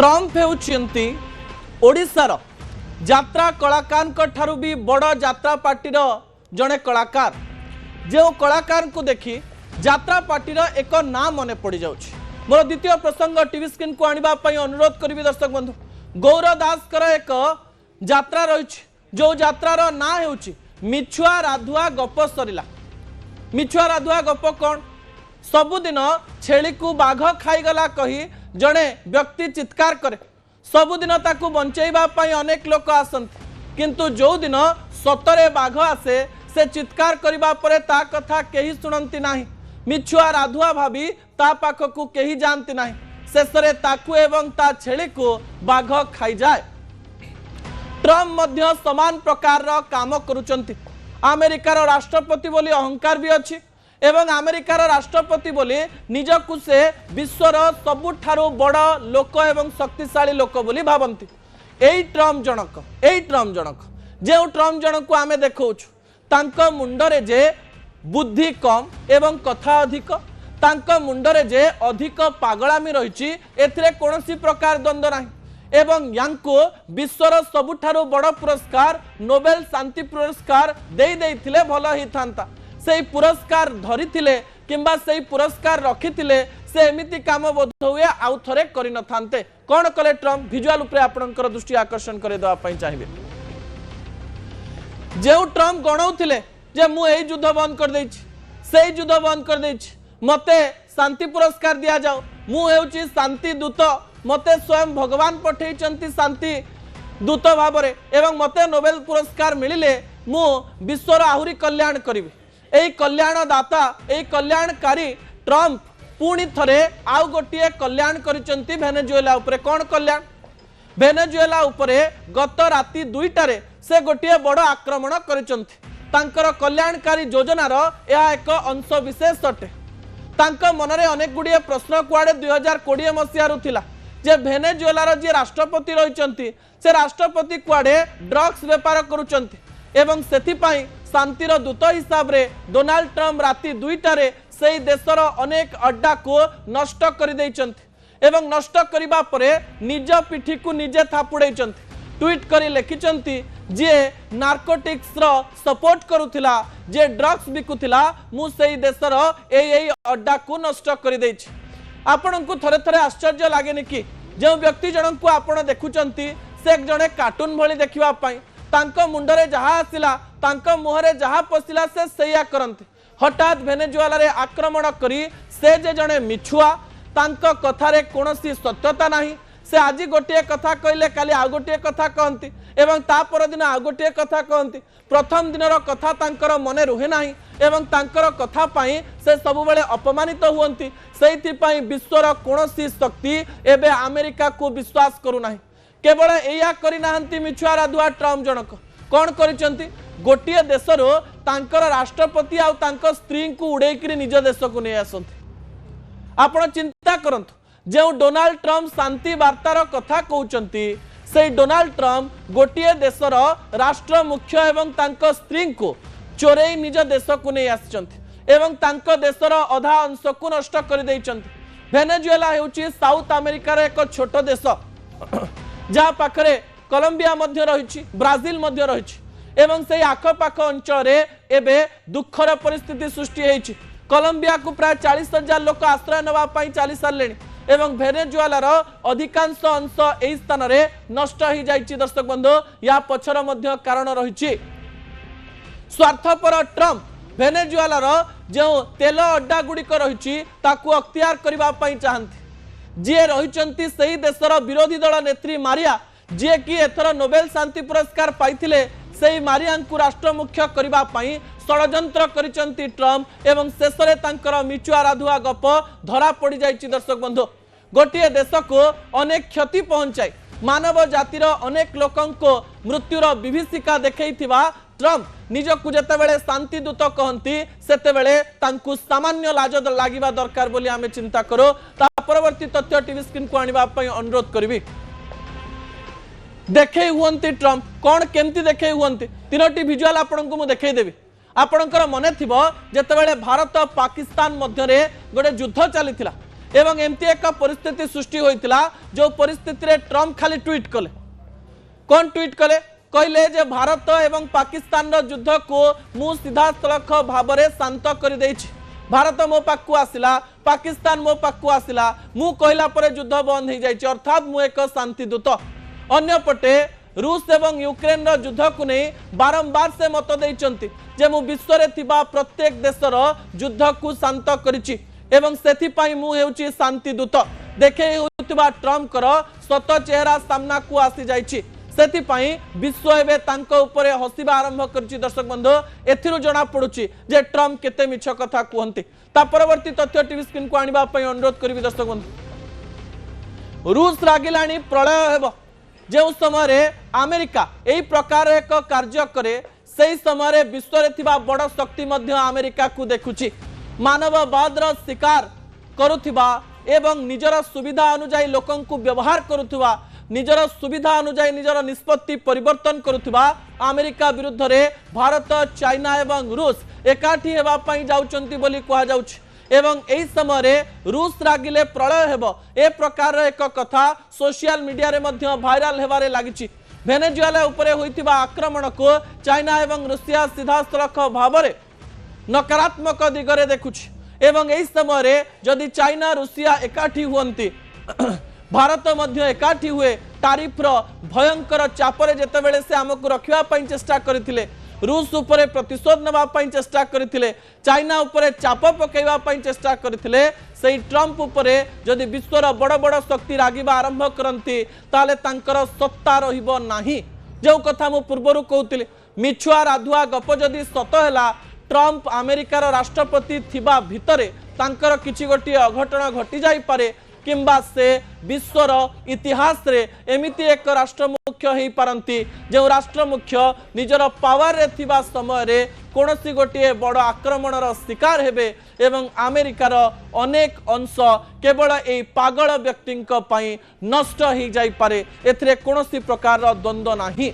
Trump हेउचिंती ओडिशार यात्रा कलाकार ठारू भी बड़ यात्रा पार्टी जड़े कलाकार जो कलाकार को देखी यात्रा पार्टी एक ना मन पड़ जाउछि। मोर द्वितीय प्रसंग टीवी स्क्रीन को आनिबा पई अनुरोध करी दर्शक बंधु। गौर दास कर एक यात्रा रही जो यात्रार ना हेउछि मिछुआ राधुआ गप सरिला। मिछुआ राधुआ गप कौन? सबुदिन छेली को बाघ खाईगला कही जड़े व्यक्ति चित्कार करे। सबुदिन ताकू बंचेबा पई अनेक लोक आसंती, किंतु जो दिन सतरे बाघ आसे से चित्कार करिबा परे ता कथा केही सुनंती नाही। मिछुआ राधुआ भाभी ता पाखकू केही जानती नाही। शेषरे ताकू एवं ता छेली को बाघ खाई जाए। ट्रम्प मध्य समान प्रकार काम करुचंती। अमेरिकार राष्ट्रपति बोली अहंकार भी अच्छी एवं अमेरिकार राष्ट्रपति बोली निजकू से विश्वर सबुठारु बड़ लोक एवं शक्तिशाली लोक बोली भावंती। एई ट्रम्प जनक जो ट्रम्प जनक को आमे देखौछु तांको मुंडरे जे बुद्धि कम एवं कथा अधिक, तांको मुंडरे जे अधिक पागलामी रहिछि एथिरे कोनोसी प्रकार द्वंद्व नाही। एवं यांको विश्वर सबुठारु बड़ पुरस्कार नोबेल शांति पुरस्कार दे देइथिले भल ही थांता। से पुरस्कार धरी किंबा से पुरस्कार रखिथिले से एमिति काम बोध हुए आउ थरे करि न थांते। कोन कले ट्रम्प विजुअल उपरे आपनकर दृष्टि आकर्षण करे दवा पई चाहिबे। जे ट्रम्प गणौथिले जे मु एई युद्ध बंद कर देछि, सेई युद्ध बंद कर देछि, मते शांति पुरस्कार दिया जाओ, मु हेउछि शांति दूत, मते स्वयं भगवान पठेइचंती शांति दूत भाबरे एवं मते नोबेल पुरस्कार मिलिले मु विश्वर आहुरी कल्याण करिबे। एई कल्याण दाता एई कल्याणकारी ट्रम्प पुणी थरे आउ गोटे कल्याण करिचंती वेनेजुएला उपरे। कोन कल्याण? वेनेजुएला उपरे गत राति 2टारे से गोटे बड़ आक्रमण करिचंती। तांकर कल्याणकारी योजनार यह एक अंश विशेष अटे। तांको मनरे अनेक गुड़िए प्रश्न कुआडे 2020 मसीहारू थिला जे वेनेजुएलार जे राष्ट्रपति रहिचंती से राष्ट्रपति कुआडे ड्रग्स व्यापार करुचंती एवं सेथिपाई शांतिर दूत हिसाब रे डोनाल्ड ट्रम्प राति 2टारे से देशर अनेक अड्डा को नष्ट कर देइचंती एवं नष्ट करिबा परे निज पिठी को निजे थापुड़ेइचंती। ट्वीट करी लिखिचंती जे नार्कोटिक्स रो सपोर्ट करुथिला, जे ड्रग्स बिकुथिला, मु सेई देशर एई अड्डा को नष्ट कर देइछि। आपण को थरे थरे आश्चर्य लागेनि कि जो व्यक्ति जनक को आपण देखुचंती से एक जणे कार्टून भली देखिबा पई तांको मुंडरे जहा आसिला तांको मुहरे जहा पसिला से सैया करंती। हठात वेनेजुएला रे आक्रमण करी से जे जणे मिछुआ तांको कथारे कोनोसी सत्यता नाही। से आज गोटे कथा कहले काली आ गोटे कथा कहंती एवं ता पर दिन आ गोटे कथा कहंती। प्रथम दिनर कथा तांकर मने रुहे नाही एवं तांकर कथा पाई से सब बेले अपमानित हुअंती। सेइथि पाई विश्वर कोनोसी शक्ति एबे अमेरिका को विश्वास करू नाही। केवल एया करि नाहंती मिछुआ राधुआ ट्रम्प जनक कोन करिसंती गोटिए देशरो तांकर राष्ट्रपति आ तांकर स्त्री को उड़ेकरी निज देश को नै आसंती। आपण चिंता करंतु जो डोनाल्ड ट्रम्प शांति वार्तार कथा कहउचंती से डोनाल्ड ट्रम्प गोटिए देशर राष्ट्र मुख्य एवं तांकर स्त्री को चोरई निज देश को नै आसंती एवं तांकर देशर अधा अंश को नष्ट कर देइचंती। वेनेजुएला हेउची साउथ अमेरिकार एक छोट देश जहाँ पाखरे कोलंबिया मध्य रही, ब्राजिल मध्य रही एवं से आखपाख अंचल एबे दुखर परिस्थिति सृष्टि होइछि। कोलंबिया को प्राय 40,000 लोक आश्रय नवा पई चली सारले एवं वेनेजुएलार अधिकांश अंश एही स्थान रे नष्ट हो जाइछि। दर्शक बंधु या पछर मध्य कारण रही स्वार्थपर ट्रम्प वेनेजुएलार जो तेल अड्डा गुड़िक रही ताकू अख्तियार करबा पई चाहंती। जी रही से देशर विरोधी दल नेत्री मारिया जी कि एथर नोबेल शांति पुरस्कार पाइथिले से मारिया को राष्ट्र मुख्य करबा पई षडयंत्र करिसंती ट्रम्प एवं शेषरे तांकर मिछुआ राधुआ गप धरा पड़ जाइछि। दर्शक बंधु गोटिए देश को अनेक क्षति पहुंचाई मानव जातिर अनेक लोकंको मृत्युर विभीषिका देखैथिबा ट्रम्प निजकू जेतेबेले शांति दूत कहंती सेतेबेले तांकू सामान्य लाज लागिबा दरकार बोली आमे चिंता करो। ता परवर्ती तथ्य टीवी स्क्रीन को आनिबा पई अनुरोध करबी। देखे हुअंती ट्रम्प कोन केमती देखे हुअंती तीनोटी विजुअल आपनकू मु देखाई देबी। आपनकर मने थिबो जेतेबेले भारत पाकिस्तान मध्य रे गोटे युद्ध चलीथिला एवं एमती एक परिस्थिति सृष्टि होइतिला जो परिस्थिति रे ट्रम्प खाली ट्वीट कले कौन ट्वीट कले कहले जे भारत एवं पाकिस्तान रो युद्ध को मु सीधा सड़क भाव में शांत कर देछि भारत मो पाखु आसिला पाकिस्तान मो पाखु आसिला मु कहला परे युद्ध बंद हो जाइछि अर्थात मु एक शांति दूत अन्य पटे रूस एवं यूक्रेन रो युद्ध को नहीं बारंबार से मत देइचंती जे मु विश्व रे थिबा प्रत्येक देशर युद्ध को शांत करिछि एवं सेथि पई मु हेउछि शांति दूत देखे होतिबा ट्रम्प कर सत चेहरा सामना को आसी जाइछि सेथि पई विश्व एबे तांको ऊपर हसिबा आरंभ करछि दर्शक बंधु एथिरु जणा पडुछि जे ट्रम्प केते मिछ कथा कहंती ता परवर्ती तथ्य टीवी स्क्रीन को आनिबा पई अनुरोध करबी दर्शक बंधु रूस रागिलाणी प्रलय हेबो जो समय अमेरिका एई प्रकार एक कार्य करे सेई समय विश्व रे थिबा बड़ शक्ति मध्य अमेरिका को देखुछि मानववाद रो शिकार करुथिबा एवं निजर सुविधा अनुसार लोकन को व्यवहार करुथिबा निजर सुविधा अनुसार निजर निष्पत्ति परिवर्तन करुथिबा अमेरिका विरुद्ध रे भारत चाइना एवं रूस एकाठी हेबा पई जाउचंती बोली कहा जाउछि एवं एई समय रे रूस रागिले प्रलय हेबो ए प्रकार एक कथा सोशल मीडिया रे मध्य भाइराल हेबारे लागिछि वेनेजुएला उपरे होइतिबा आक्रमण को चाइना एवं रूसिया सीधा सड़क भाव में नकारात्मक दिगरे देखुछि एवं एई समय रे जदि चाइना रूसिया एकाठी हुअंती भारत मध्य एकाठी हुए तारिफ रो भयंकर चापरे जेतेबेले से हमकु रखिबा पई चेष्टा करथिले रूस उपरे प्रतिशोध नबा पई चेष्टा करथिले चाइना उपरे चाप पकेबा पई चेष्टा करथिले सेई ट्रम्प उपरे जदि विश्वर बड़ बड़ शक्ति रागिबा आरंभ करंती ताले तांकर सत्ता रहिबो नाही जो कथा मु पूर्वरु कहउतिले मिछुआ राधुआ गप जदि सत हैला ट्रम्प अमेरिकार राष्ट्रपति थिबा भितरे तांकर किछि गोटी अघटन घटी जाई पारे किंबा से विश्वर इतिहास रे एमिति एक राष्ट्र मुख्य हेई पारंती जो राष्ट्र मुख्य निजर पावर रे थिबा समय रे कोनोसी गोटी बड़ आक्रमणर शिकार हेबे एवं अमेरिकार अनेक अंश केवल ए पागल व्यक्तिंक पई नष्ट हेई जाई पारे एथिरे कोनोसी प्रकार द्वंद्व नाही।